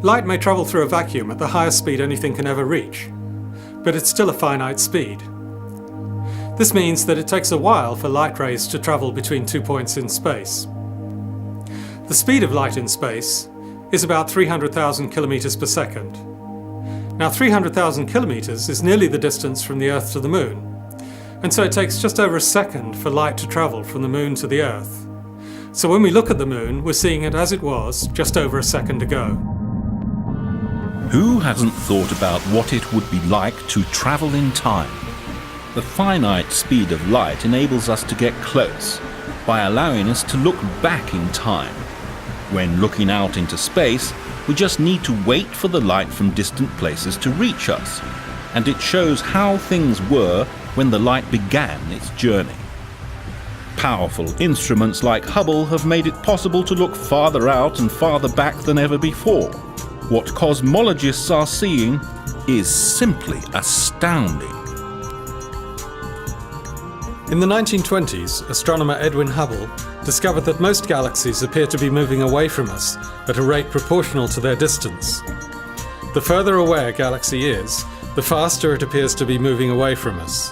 Light may travel through a vacuum at the highest speed anything can ever reach, but it's still a finite speed. This means that it takes a while for light rays to travel between 2 points in space. The speed of light in space is about 300,000 kilometers per second. Now 300,000 kilometers is nearly the distance from the Earth to the Moon, and so it takes just over a second for light to travel from the Moon to the Earth. So when we look at the Moon, we're seeing it as it was just over a second ago. Who hasn't thought about what it would be like to travel in time? The finite speed of light enables us to get close by allowing us to look back in time. When looking out into space, we just need to wait for the light from distant places to reach us, and it shows how things were when the light began its journey. Powerful instruments like Hubble have made it possible to look farther out and farther back than ever before. What cosmologists are seeing is simply astounding. In the 1920s, astronomer Edwin Hubble discovered that most galaxies appear to be moving away from us at a rate proportional to their distance. The further away a galaxy is, the faster it appears to be moving away from us.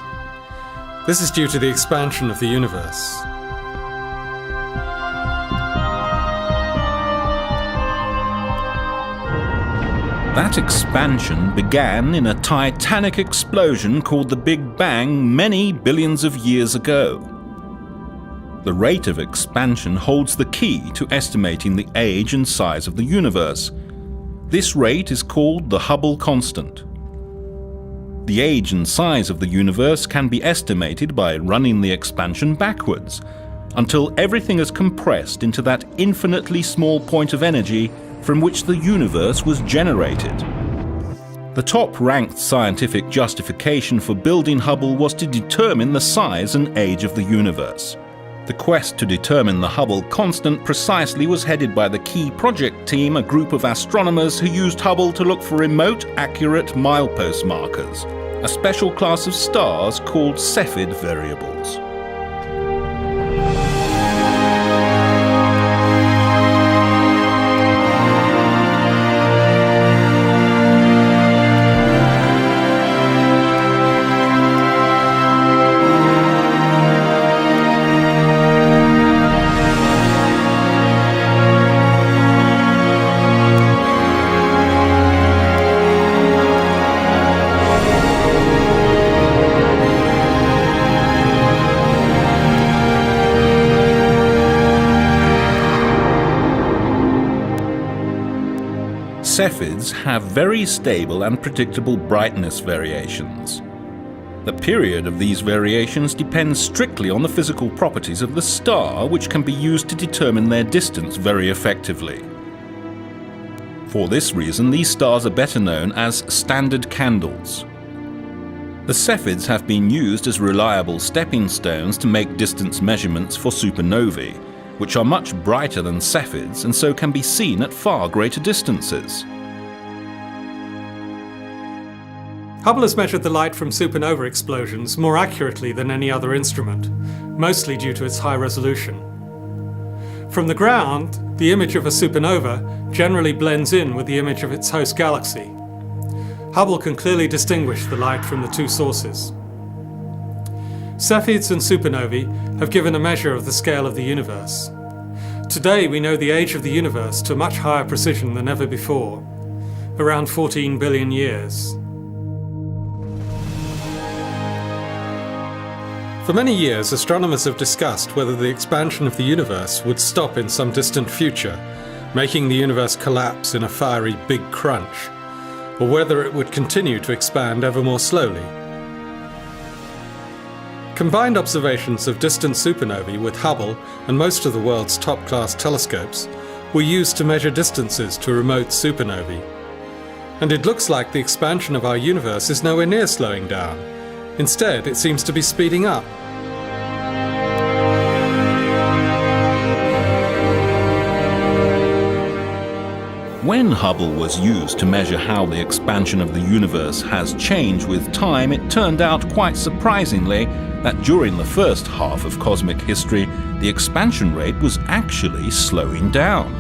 This is due to the expansion of the universe. That expansion began in a titanic explosion called the Big Bang many billions of years ago. The rate of expansion holds the key to estimating the age and size of the universe. This rate is called the Hubble constant. The age and size of the universe can be estimated by running the expansion backwards, until everything is compressed into that infinitely small point of energy from which the universe was generated. The top-ranked scientific justification for building Hubble was to determine the size and age of the universe. The quest to determine the Hubble constant precisely was headed by the Key Project team, a group of astronomers who used Hubble to look for remote, accurate milepost markers, a special class of stars called Cepheid variables. Cepheids have very stable and predictable brightness variations. The period of these variations depends strictly on the physical properties of the star, which can be used to determine their distance very effectively. For this reason, these stars are better known as standard candles. The Cepheids have been used as reliable stepping stones to make distance measurements for supernovae, which are much brighter than Cepheids and so can be seen at far greater distances. Hubble has measured the light from supernova explosions more accurately than any other instrument, mostly due to its high resolution. From the ground, the image of a supernova generally blends in with the image of its host galaxy. Hubble can clearly distinguish the light from the two sources. Cepheids and supernovae have given a measure of the scale of the universe. Today we know the age of the universe to a much higher precision than ever before, around 14 billion years. For many years, astronomers have discussed whether the expansion of the universe would stop in some distant future, making the universe collapse in a fiery big crunch, or whether it would continue to expand ever more slowly. Combined observations of distant supernovae with Hubble and most of the world's top-class telescopes were used to measure distances to remote supernovae. And it looks like the expansion of our universe is nowhere near slowing down. Instead, it seems to be speeding up. When Hubble was used to measure how the expansion of the universe has changed with time, it turned out quite surprisingly that during the first half of cosmic history, the expansion rate was actually slowing down.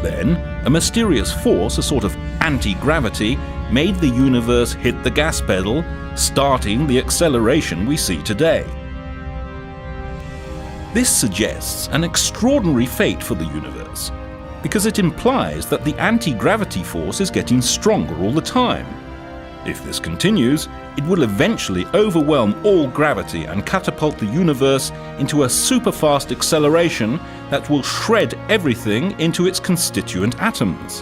Then, a mysterious force, a sort of anti-gravity, made the universe hit the gas pedal, starting the acceleration we see today. This suggests an extraordinary fate for the universe, because it implies that the anti-gravity force is getting stronger all the time. If this continues, it will eventually overwhelm all gravity and catapult the universe into a super-fast acceleration that will shred everything into its constituent atoms.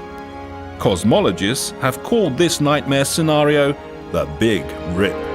Cosmologists have called this nightmare scenario the Big Rip.